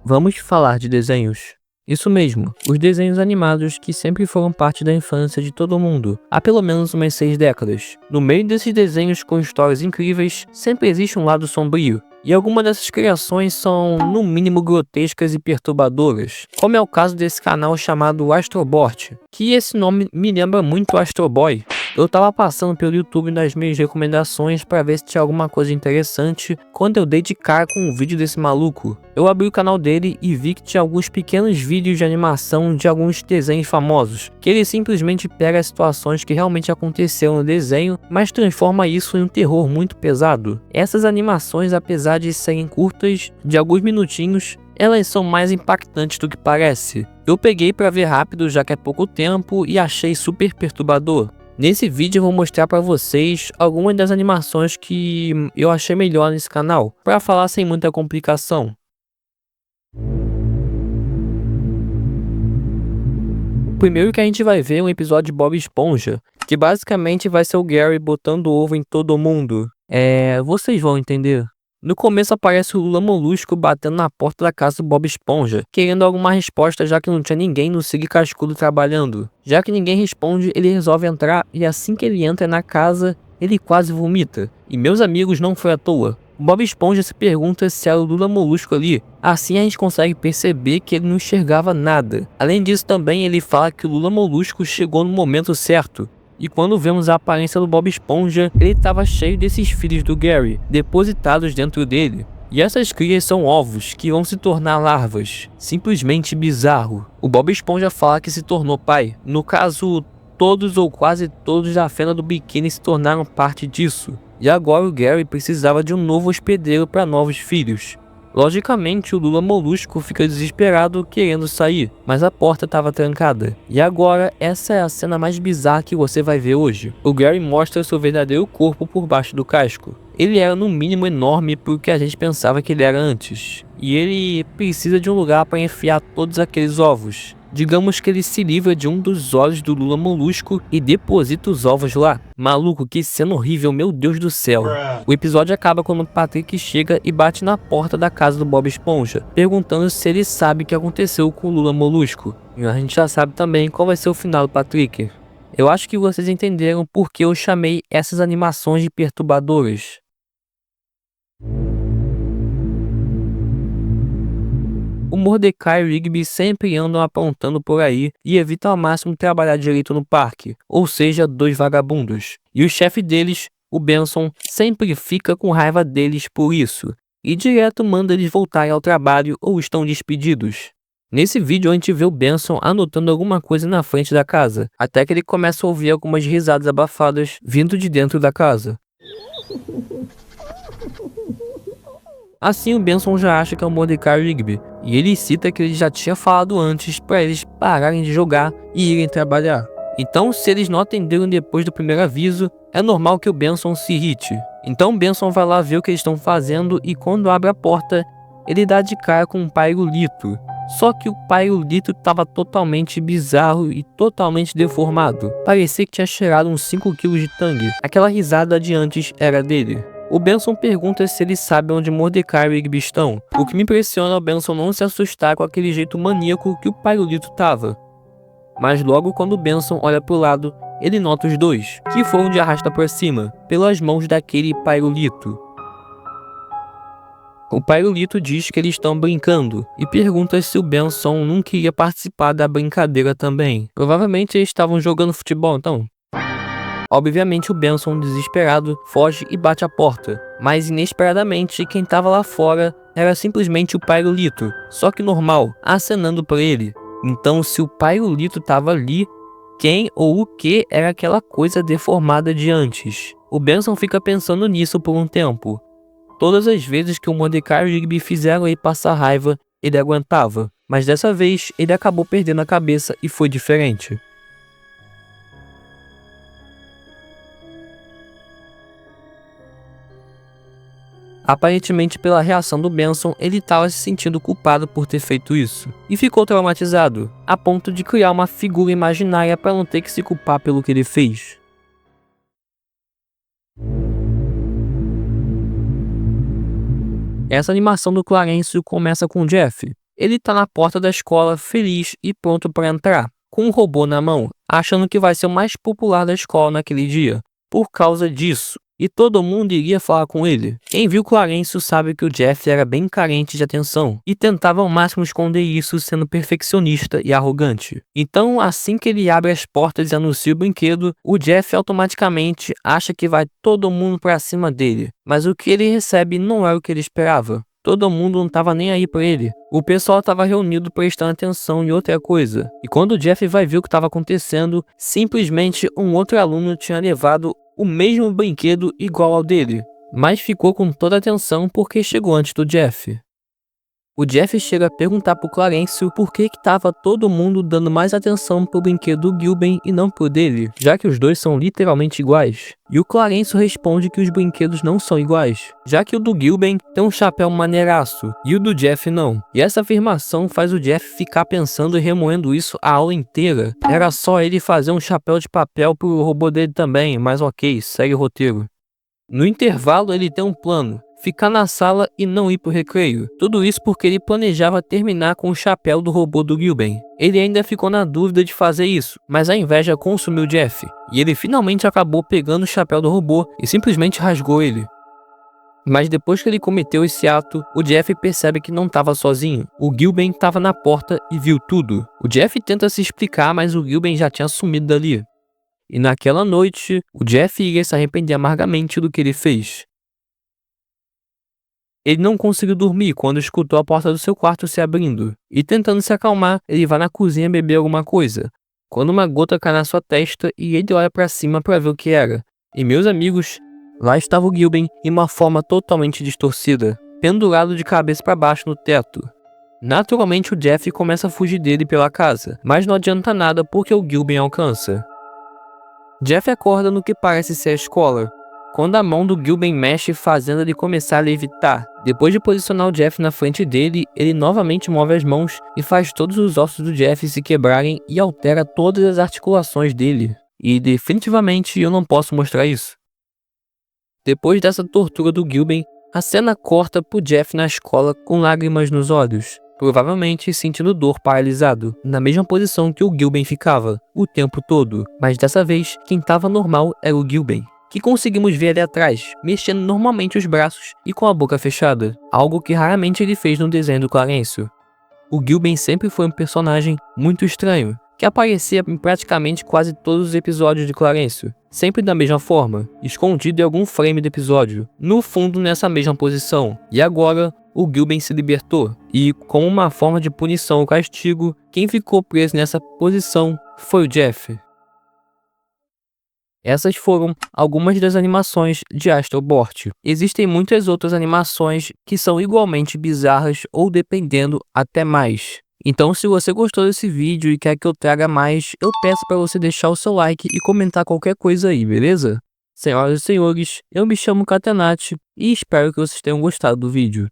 Vamos falar de desenhos. Isso mesmo, os desenhos animados que sempre foram parte da infância de todo mundo, há pelo menos umas 6 décadas. No meio desses desenhos com histórias incríveis, sempre existe um lado sombrio. E algumas dessas criações são, no mínimo, grotescas e perturbadoras, como é o caso desse canal chamado Astrobot, que esse nome me lembra muito Astro Boy. Eu tava passando pelo YouTube nas minhas recomendações para ver se tinha alguma coisa interessante, quando eu dei de cara com um vídeo desse maluco. Eu abri o canal dele e vi que tinha alguns pequenos vídeos de animação de alguns desenhos famosos, que ele simplesmente pega as situações que realmente aconteceram no desenho, mas transforma isso em um terror muito pesado. Essas animações, apesar de serem curtas, de alguns minutinhos, elas são mais impactantes do que parece. Eu peguei para ver rápido já que é pouco tempo e achei super perturbador. Nesse vídeo eu vou mostrar para vocês algumas das animações que eu achei melhor nesse canal, para falar sem muita complicação. O primeiro que a gente vai ver é um episódio de Bob Esponja, que basicamente vai ser o Gary botando ovo em todo mundo. Vocês vão entender. No começo aparece o Lula Molusco batendo na porta da casa do Bob Esponja, querendo alguma resposta já que não tinha ninguém no Sig Cascudo trabalhando. Já que ninguém responde, ele resolve entrar e assim que ele entra na casa, ele quase vomita. E meus amigos, não foi à toa. O Bob Esponja se pergunta se era o Lula Molusco ali. Assim a gente consegue perceber que ele não enxergava nada. Além disso também ele fala que o Lula Molusco chegou no momento certo. E quando vemos a aparência do Bob Esponja, ele estava cheio desses filhos do Gary, depositados dentro dele. E essas crias são ovos, que vão se tornar larvas. Simplesmente bizarro. O Bob Esponja fala que se tornou pai. No caso, todos ou quase todos da fenda do biquíni se tornaram parte disso. E agora o Gary precisava de um novo hospedeiro para novos filhos. Logicamente, o Lula Molusco fica desesperado querendo sair, mas a porta estava trancada. E agora, essa é a cena mais bizarra que você vai ver hoje. O Gary mostra seu verdadeiro corpo por baixo do casco. Ele era no mínimo enorme porque a gente pensava que ele era antes. E ele precisa de um lugar para enfiar todos aqueles ovos. Digamos que ele se livra de um dos olhos do Lula Molusco e deposita os ovos lá. Maluco, que cena horrível, meu Deus do céu. O episódio acaba quando o Patrick chega e bate na porta da casa do Bob Esponja, perguntando se ele sabe o que aconteceu com o Lula Molusco. E a gente já sabe também qual vai ser o final do Patrick. Eu acho que vocês entenderam por que eu chamei essas animações de perturbadoras. O Mordecai e o Rigby sempre andam apontando por aí e evitam ao máximo trabalhar direito no parque, ou seja, dois vagabundos. E o chefe deles, o Benson, sempre fica com raiva deles por isso, e direto manda eles voltarem ao trabalho ou estão despedidos. Nesse vídeo a gente vê o Benson anotando alguma coisa na frente da casa, até que ele começa a ouvir algumas risadas abafadas vindo de dentro da casa. Assim o Benson já acha que é o Mordecai e o Rigby, e ele cita que ele já tinha falado antes para eles pararem de jogar e irem trabalhar. Então, se eles não atenderam depois do primeiro aviso, é normal que o Benson se irrite. Então o Benson vai lá ver o que eles estão fazendo e quando abre a porta, ele dá de cara com um pirulito. Só que o pirulito estava totalmente bizarro e totalmente deformado. Parecia que tinha cheirado uns 5 kg de tangue. Aquela risada de antes era dele. O Benson pergunta se ele sabe onde Mordecai e Rigby estão. O que me impressiona é o Benson não se assustar com aquele jeito maníaco que o pirulito tava. Mas logo quando o Benson olha pro lado, ele nota os dois, que foram de arrasta pra cima, pelas mãos daquele pirulito. O pirulito diz que eles estão brincando e pergunta se o Benson não queria participar da brincadeira também. Provavelmente eles estavam jogando futebol então. Obviamente o Benson, desesperado, foge e bate a porta, mas inesperadamente quem estava lá fora era simplesmente o pirulito, só que normal, acenando para ele. Então se o pirulito estava ali, quem ou o que era aquela coisa deformada de antes? O Benson fica pensando nisso por um tempo. Todas as vezes que o Mordecai e o Rigby fizeram ele passar raiva, ele aguentava, mas dessa vez ele acabou perdendo a cabeça e foi diferente. Aparentemente, pela reação do Benson, ele estava se sentindo culpado por ter feito isso, e ficou traumatizado, a ponto de criar uma figura imaginária para não ter que se culpar pelo que ele fez. Essa animação do Clarencio começa com Jeff. Ele tá na porta da escola, feliz e pronto para entrar, com um robô na mão, achando que vai ser o mais popular da escola naquele dia, por causa disso. E todo mundo iria falar com ele. Quem viu Clarencio sabe que o Jeff era bem carente de atenção e tentava ao máximo esconder isso sendo perfeccionista e arrogante. Então, assim que ele abre as portas e anuncia o brinquedo, o Jeff automaticamente acha que vai todo mundo pra cima dele. Mas o que ele recebe não é o que ele esperava. Todo mundo não tava nem aí pra ele. O pessoal tava reunido prestando atenção em outra coisa. E quando o Jeff vai ver o que tava acontecendo, simplesmente um outro aluno tinha levado o mesmo brinquedo igual ao dele, mas ficou com toda a atenção porque chegou antes do Jeff. O Jeff chega a perguntar pro Clarencio por que tava todo mundo dando mais atenção pro brinquedo do Gilben e não pro dele, já que os dois são literalmente iguais. E o Clarencio responde que os brinquedos não são iguais, já que o do Gilben tem um chapéu maneiraço e o do Jeff não. E essa afirmação faz o Jeff ficar pensando e remoendo isso a aula inteira. Era só ele fazer um chapéu de papel pro robô dele também, mas ok, segue o roteiro. No intervalo ele tem um plano. Ficar na sala e não ir pro recreio. Tudo isso porque ele planejava terminar com o chapéu do robô do Gilben. Ele ainda ficou na dúvida de fazer isso, mas a inveja consumiu Jeff, e ele finalmente acabou pegando o chapéu do robô e simplesmente rasgou ele. Mas depois que ele cometeu esse ato, o Jeff percebe que não estava sozinho. O Gilben estava na porta e viu tudo. O Jeff tenta se explicar, mas o Gilben já tinha sumido dali. E naquela noite, o Jeff iria se arrepender amargamente do que ele fez. Ele não conseguiu dormir quando escutou a porta do seu quarto se abrindo, e tentando se acalmar, ele vai na cozinha beber alguma coisa, quando uma gota cai na sua testa e ele olha para cima para ver o que era. E meus amigos, lá estava o Gilben em uma forma totalmente distorcida, pendurado de cabeça para baixo no teto. Naturalmente o Jeff começa a fugir dele pela casa, mas não adianta nada porque o Gilben alcança. Jeff acorda no que parece ser a escola, quando a mão do Gilben mexe fazendo ele começar a levitar. Depois de posicionar o Jeff na frente dele, ele novamente move as mãos e faz todos os ossos do Jeff se quebrarem e altera todas as articulações dele. E definitivamente eu não posso mostrar isso. Depois dessa tortura do Gilben, a cena corta pro Jeff na escola com lágrimas nos olhos, provavelmente sentindo dor, paralisado, na mesma posição que o Gilben ficava, o tempo todo. Mas dessa vez, quem tava normal era o Gilben, que conseguimos ver ali atrás, mexendo normalmente os braços e com a boca fechada, algo que raramente ele fez no desenho do Clarencio. O Gilben sempre foi um personagem muito estranho, que aparecia em praticamente quase todos os episódios de Clarencio, sempre da mesma forma, escondido em algum frame do episódio, no fundo nessa mesma posição. E agora, o Gilben se libertou, e como uma forma de punição ou castigo, quem ficou preso nessa posição foi o Jeff. Essas foram algumas das animações de Astro Bot. Existem muitas outras animações que são igualmente bizarras ou dependendo até mais. Então se você gostou desse vídeo e quer que eu traga mais, eu peço para você deixar o seu like e comentar qualquer coisa aí, beleza? Senhoras e senhores, eu me chamo Catenati e espero que vocês tenham gostado do vídeo.